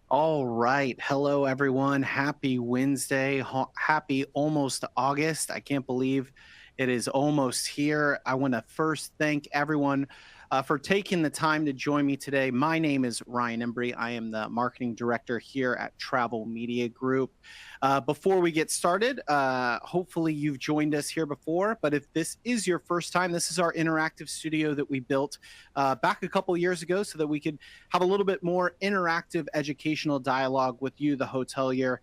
All right. Hello, everyone. Happy Wednesday. Happy almost August. I can't believe it is almost here. I want to first thank everyone for taking the time to join me today. My name is Ryan Embry. I am the marketing director here at Travel Media Group. Before we get started, hopefully you've joined us here before, but if this is your first time, this is our interactive studio that we built back a couple years ago so that we could have a little bit more interactive educational dialogue with you, the hotelier.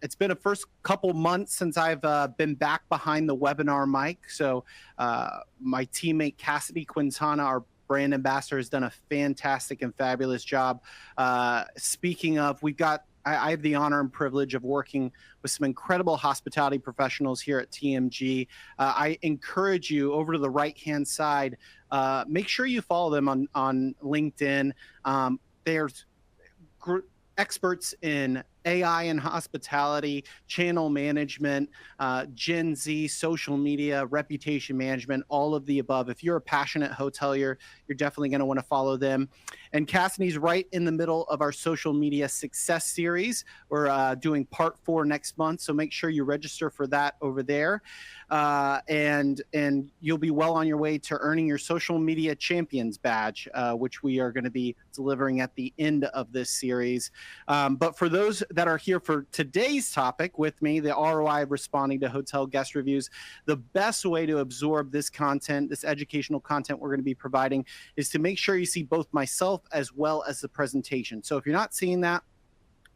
It's been a first couple months since I've been back behind the webinar mic. So my teammate Cassidy Quintana, our brand ambassador, has done a fantastic and fabulous job. Speaking of, I have the honor and privilege of working with some incredible hospitality professionals here at TMG. I encourage you over to the right-hand side, make sure you follow them on LinkedIn. There's experts in AI and hospitality, channel management, Gen Z, social media, reputation management, all of the above. If you're a passionate hotelier, you're definitely going to want to follow them. And Cassidy's right in the middle of our social media success series. We're doing part 4 next month, so make sure you register for that over there. And you'll be well on your way to earning your social media champions badge, which we are going to be delivering at the end of this series. But for those that are here for today's topic with me, the ROI of responding to hotel guest reviews, the best way to absorb this content, this educational content we're going to be providing, is to make sure you see both myself as well as the presentation. So if you're not seeing that,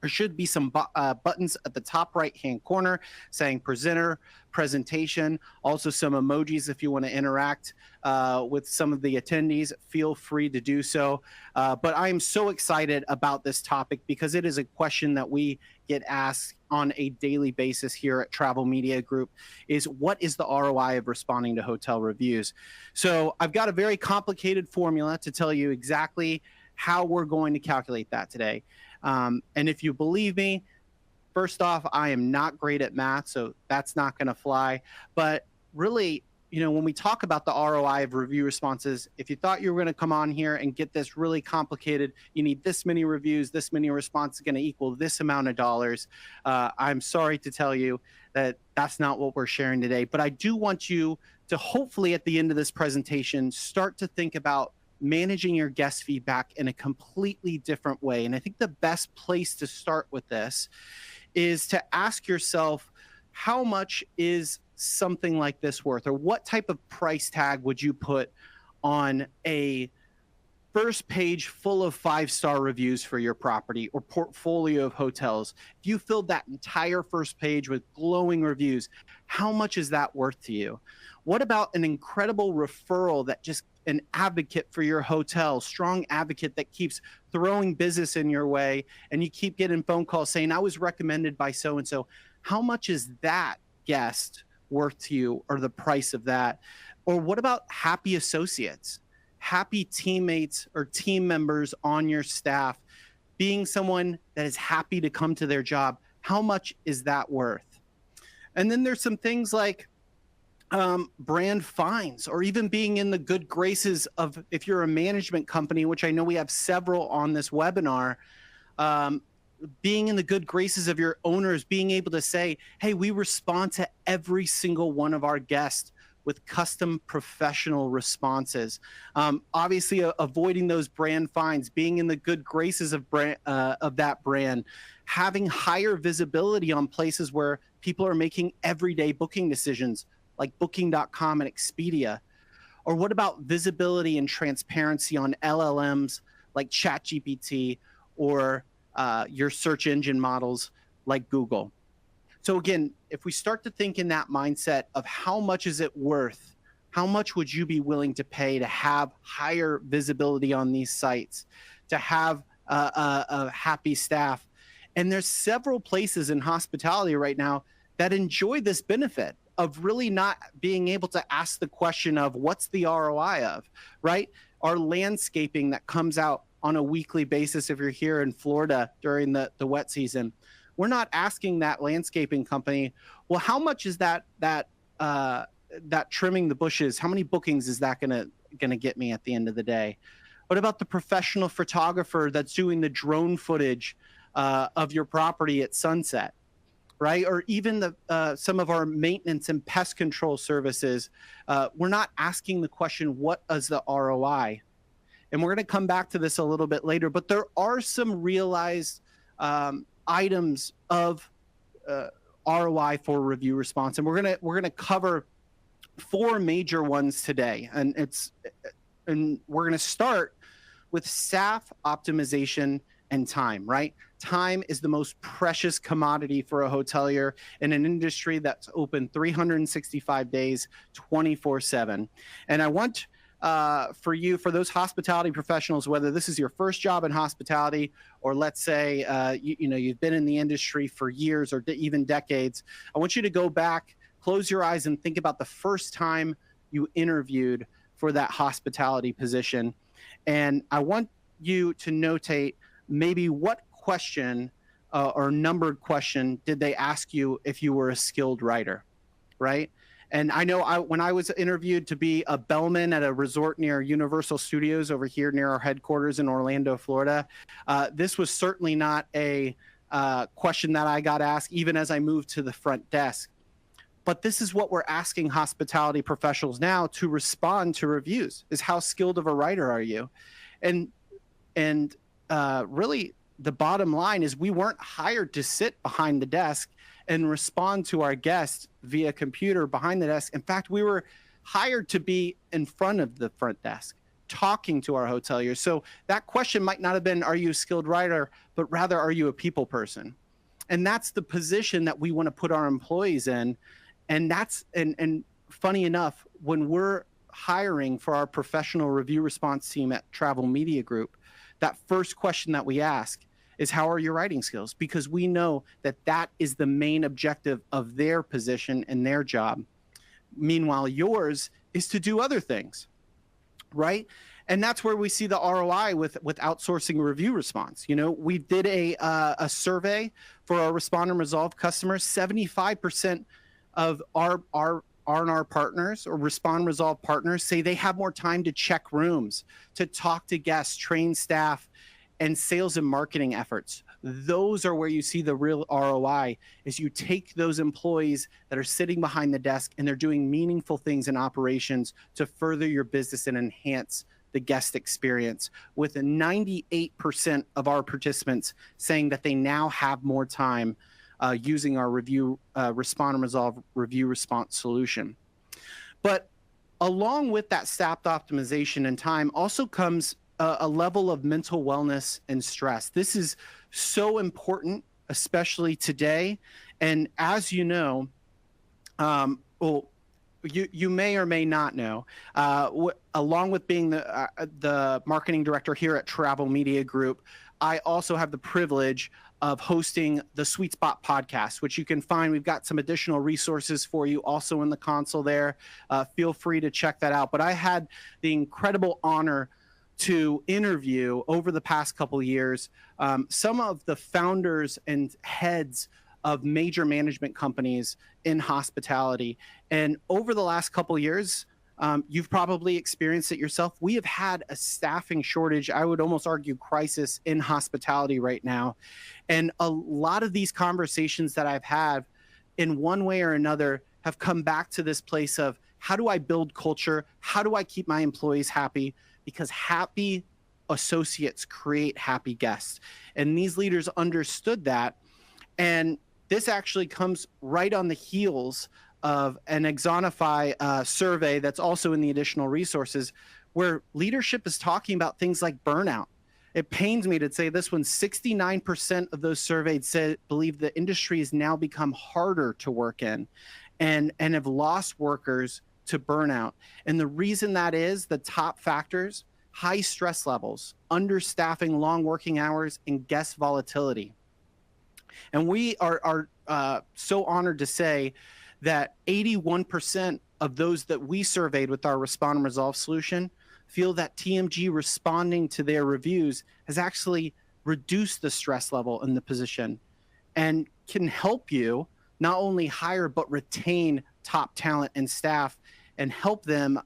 there should be some buttons at the top right-hand corner saying presenter, presentation, also some emojis if you want to interact with some of the attendees. Feel free to do so. But I am so excited about this topic because it is a question that we get asked on a daily basis here at Travel Media Group, is what is the ROI of responding to hotel reviews? So I've got a very complicated formula to tell you exactly how we're going to calculate that today. And if you believe me, first off, I am not great at math, so that's not going to fly. But really, when we talk about the ROI of review responses, if you thought you were going to come on here and get this really complicated, you need this many reviews, this many responses going to equal this amount of dollars. I'm sorry to tell you that that's not what we're sharing today. But I do want you to hopefully at the end of this presentation start to think about managing your guest feedback in a completely different way. And I think the best place to start with this is to ask yourself, how much is something like this worth? Or what type of price tag would you put on a first page full of 5-star reviews for your property or portfolio of hotels? If you filled that entire first page with glowing reviews, how much is that worth to you? What about an incredible referral that just an advocate for your hotel, strong advocate that keeps throwing business in your way, and you keep getting phone calls saying, I was recommended by so-and-so. How much is that guest worth to you, or the price of that? Or what about happy associates, happy teammates or team members on your staff, being someone that is happy to come to their job? How much is that worth? And then there's some things like brand fines, or even being in the good graces of, if you're a management company, which I know we have several on this webinar, being in the good graces of your owners, being able to say, hey, we respond to every single one of our guests with custom professional responses. Obviously, avoiding those brand fines, being in the good graces of that brand, having higher visibility on places where people are making everyday booking decisions, like Booking.com and Expedia. Or what about visibility and transparency on LLMs like ChatGPT, or your search engine models like Google? So again, if we start to think in that mindset of how much is it worth, how much would you be willing to pay to have higher visibility on these sites, to have a happy staff? And there's several places in hospitality right now that enjoy this benefit of really not being able to ask the question of what's the ROI of, right? Our landscaping that comes out on a weekly basis, if you're here in Florida during the wet season, we're not asking that landscaping company, well, how much is that trimming the bushes? How many bookings is that gonna get me at the end of the day? What about the professional photographer that's doing the drone footage of your property at sunset, right? Or even some of our maintenance and pest control services. We're not asking the question, what is the ROI? And we're going to come back to this a little bit later, but there are some realized items of ROI for review response, and we're gonna cover 4 major ones today, and we're gonna start with staff optimization and time. Right, time is the most precious commodity for a hotelier in an industry that's open 365 days, 24/7. And I want for those hospitality professionals, whether this is your first job in hospitality, or let's say you've been in the industry for years or even decades, I want you to go back, close your eyes, and think about the first time you interviewed for that hospitality position. And I want you to notate maybe what question or numbered question did they ask you if you were a skilled writer, right? And I know when I was interviewed to be a bellman at a resort near Universal Studios over here near our headquarters in Orlando, Florida, this was certainly not a question that I got asked even as I moved to the front desk. But this is what we're asking hospitality professionals now to respond to reviews, is how skilled of a writer are you? And really the bottom line is we weren't hired to sit behind the desk and respond to our guests via computer behind the desk. In fact, we were hired to be in front of the front desk, talking to our hoteliers. So that question might not have been, are you a skilled writer, but rather, are you a people person? And that's the position that we want to put our employees in. And and funny enough, when we're hiring for our professional review response team at Travel Media Group, that first question that we ask is, how are your writing skills? Because we know that that is the main objective of their position and their job. Meanwhile, yours is to do other things, right? And that's where we see the ROI with outsourcing review response. We did a survey for our Respond and Resolve customers. 75% of our R&R partners or Respond Resolve partners say they have more time to check rooms, to talk to guests, train staff, and sales and marketing efforts. Those are where you see the real ROI, is you take those employees that are sitting behind the desk and they're doing meaningful things in operations to further your business and enhance the guest experience, with 98% of our participants saying that they now have more time using our Respond and Resolve review response solution. But along with that staff optimization and time also comes a level of mental wellness and stress. This is so important, especially today. And as you know, you may or may not know, along with being the marketing director here at Travel Media Group, I also have the privilege of hosting the Sweet Spot podcast, which you can find. We've got some additional resources for you also in the console there. Feel free to check that out. But I had the incredible honor to interview over the past couple of years some of the founders and heads of major management companies in hospitality. And over the last couple of years, you've probably experienced it yourself. We have had a staffing shortage, I would almost argue crisis, in hospitality right now. And a lot of these conversations that I've had in one way or another have come back to this place of, how do I build culture? How do I keep my employees happy? Because happy associates create happy guests. And these leaders understood that. And this actually comes right on the heels of an Exonify survey that's also in the additional resources, where leadership is talking about things like burnout. It pains me to say this one, 69% of those surveyed believe the industry has now become harder to work in and have lost workers to burnout. And the reason that is, the top factors: high stress levels, understaffing, long working hours, and guest volatility. And we are so honored to say that 81% of those that we surveyed with our Respond and Resolve solution feel that TMG responding to their reviews has actually reduced the stress level in the position and can help you not only hire but retain top talent and staff, and help them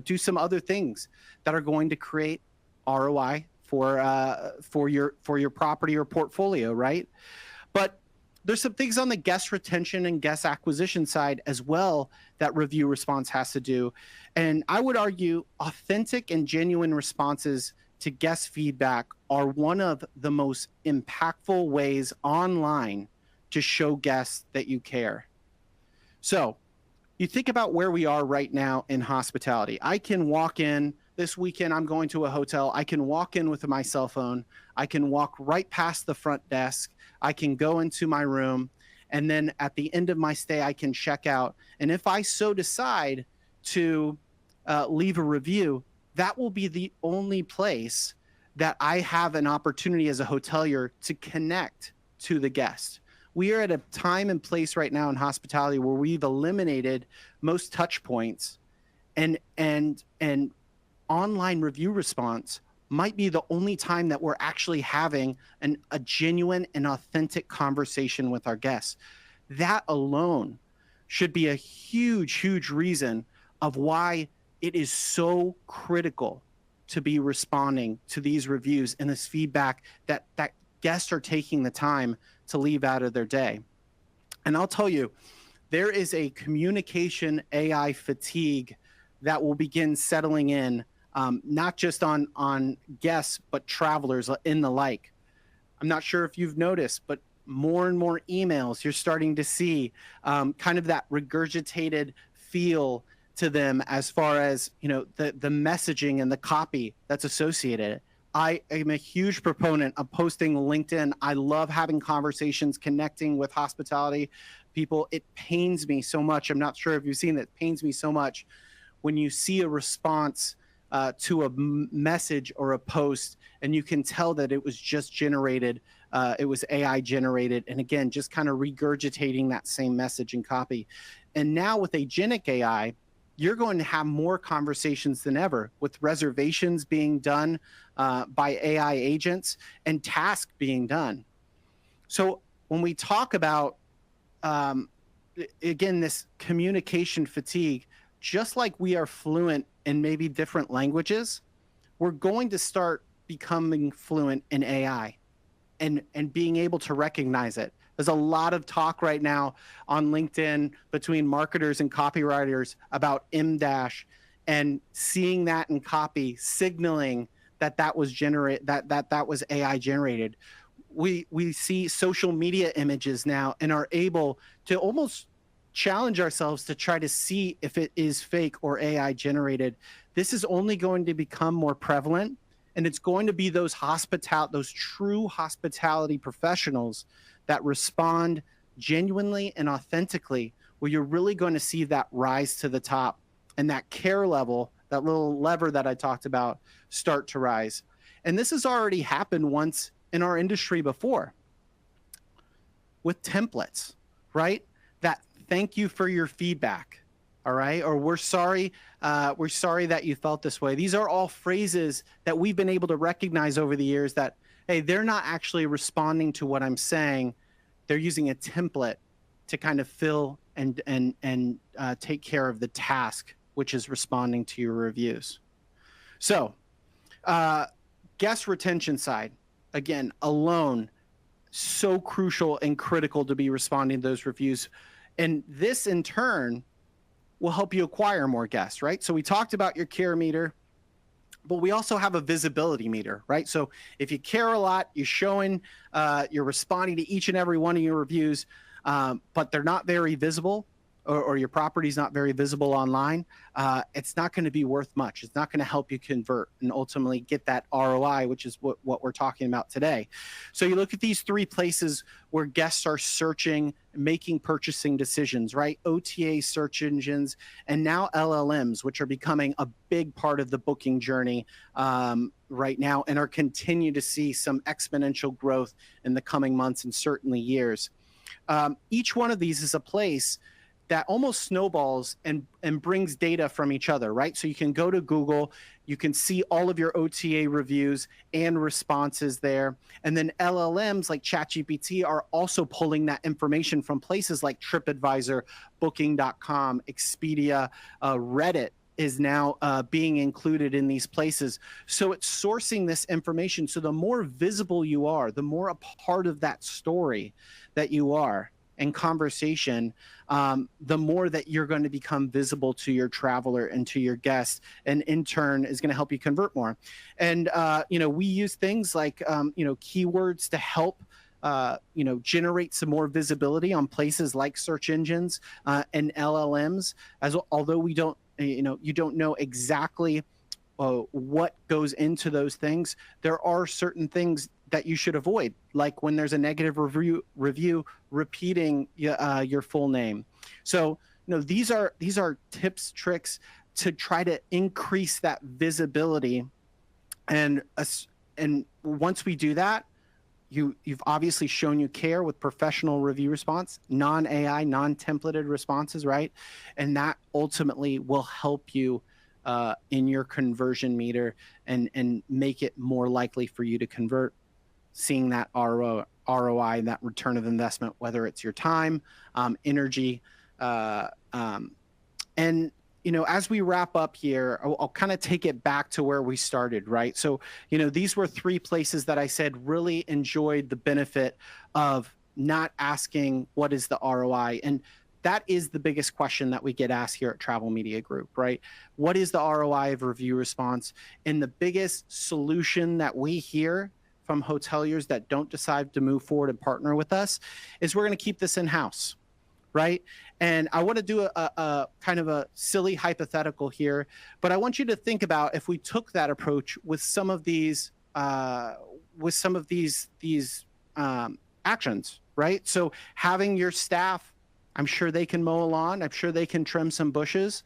do some other things that are going to create ROI for your property or portfolio, right? But there's some things on the guest retention and guest acquisition side as well that review response has to do. And I would argue authentic and genuine responses to guest feedback are one of the most impactful ways online to show guests that you care. So you think about where we are right now in hospitality. I can walk in this weekend, I'm going to a hotel. I can walk in with my cell phone. I can walk right past the front desk. I can go into my room. And then at the end of my stay, I can check out. And if I so decide to leave a review, that will be the only place that I have an opportunity as a hotelier to connect to the guest. We are at a time and place right now in hospitality where we've eliminated most touch points, and online review response might be the only time that we're actually having a genuine and authentic conversation with our guests. That alone should be a huge, huge reason of why it is so critical to be responding to these reviews and this feedback that guests are taking the time to leave out of their day. And I'll tell you, there is a communication AI fatigue that will begin settling in, not just on guests, but travelers in the like. I'm not sure if you've noticed, but more and more emails, you're starting to see kind of that regurgitated feel to them as far as, you know, the messaging and the copy that's associated. I am a huge proponent of posting LinkedIn. I love having conversations, connecting with hospitality people. It pains me so much. I'm not sure if you've seen it. It pains me so much when you see a response to a message or a post, and you can tell that it was just generated. It was AI generated. And again, just kind of regurgitating that same message and copy. And now with agentic AI, you're going to have more conversations than ever, with reservations being done by AI agents and tasks being done. So when we talk about, again, this communication fatigue, just like we are fluent in maybe different languages, we're going to start becoming fluent in AI and being able to recognize it. There's a lot of talk right now on LinkedIn between marketers and copywriters about M-dash, and seeing that in copy, signaling that was that was AI generated. We see social media images now and are able to almost challenge ourselves to try to see if it is fake or AI generated. This is only going to become more prevalent, and it's going to be those true hospitality professionals that respond genuinely and authentically, where you're really going to see that rise to the top, and that care level, that little lever that I talked about, start to rise. And this has already happened once in our industry before with templates, right? That thank you for your feedback, all right? Or we're sorry that you felt this way. These are all phrases that we've been able to recognize over the years that, hey, they're not actually responding to what I'm saying. They're using a template to kind of fill and take care of the task, which is responding to your reviews. So guest retention side, again, alone, so crucial and critical to be responding to those reviews. And this in turn will help you acquire more guests, right? So we talked about your care meter, but we also have a visibility meter, right? So if you care a lot, you're showing, you're responding to each and every one of your reviews, but they're not very visible, or your property's not very visible online, it's not going to be worth much. It's not going to help you convert and ultimately get that ROI, which is what we're talking about today. So you look at these three places where guests are searching, making purchasing decisions, right? OTA search engines, and now LLMs, which are becoming a big part of the booking journey right now, and are continue to see some exponential growth in the coming months and certainly years. Each one of these is a place that almost snowballs and brings data from each other, right? So you can go to Google, you can see all of your OTA reviews and responses there. And then LLMs like ChatGPT are also pulling that information from places like TripAdvisor, Booking.com, Expedia, Reddit, is now being included in these places. So it's sourcing this information. So the more visible you are, the more a part of that story that you are in conversation, the more that you're going to become visible to your traveler and to your guest, and in turn is going to help you convert more. And we use things like keywords to help generate some more visibility on places like search engines and LLMs. As although we don't, you don't know exactly what goes into those things, there are certain things that you should avoid, like when there's a negative review repeating your full name. So these are tips, tricks to try to increase that visibility. And once we do that, you've obviously shown you care with professional review response, non-AI, non-templated responses, right? And that ultimately will help you in your conversion meter and make it more likely for you to convert, seeing that ROI, that return of investment, whether it's your time, energy, and as we wrap up here, I'll kind of take it back to where we started, right? So, these were 3 places that I said really enjoyed the benefit of not asking what is the ROI. And that is the biggest question that we get asked here at Travel Media Group, right? What is the ROI of review response? And the biggest solution that we hear from hoteliers that don't decide to move forward and partner with us is we're going to keep this in-house, right? And I want to do a kind of a silly hypothetical here, but I want you to think about if we took that approach with some of these actions, right? So having your staff, I'm sure they can mow a lawn. I'm sure they can trim some bushes.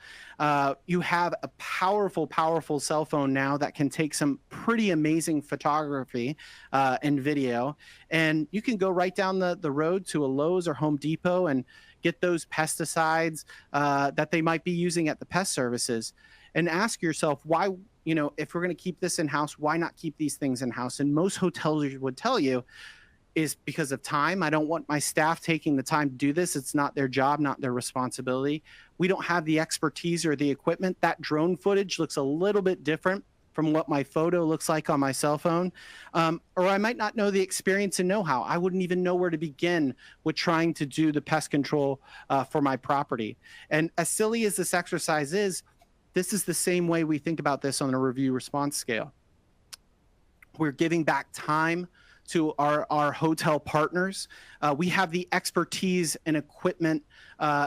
You have a powerful, powerful cell phone now that can take some pretty amazing photography and video. And you can go right down the road to a Lowe's or Home Depot and get those pesticides that they might be using at the pest services, and ask yourself why, if we're going to keep this in-house, why not keep these things in-house? And most hotels would tell you is because of time. I don't want my staff taking the time to do this. It's not their job, not their responsibility. We don't have the expertise or the equipment. That drone footage looks a little bit different from what my photo looks like on my cell phone. Or I might not know the experience and know-how. I wouldn't even know where to begin with trying to do the pest control for my property. And as silly as this exercise is, this is the same way we think about this on a review response scale. We're giving back time to our hotel partners. We have the expertise and equipment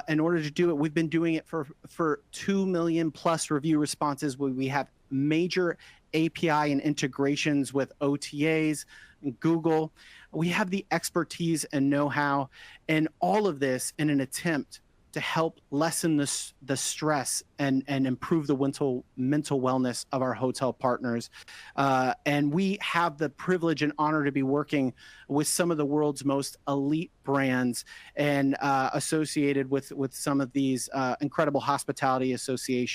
in order to do it. We've been doing it for 2 million plus review responses. We have major API and integrations with OTAs and Google. We have the expertise and know-how, and all of this in an attempt to help lessen the stress and improve the mental wellness of our hotel partners. And we have the privilege and honor to be working with some of the world's most elite brands and associated with some of these incredible hospitality associations.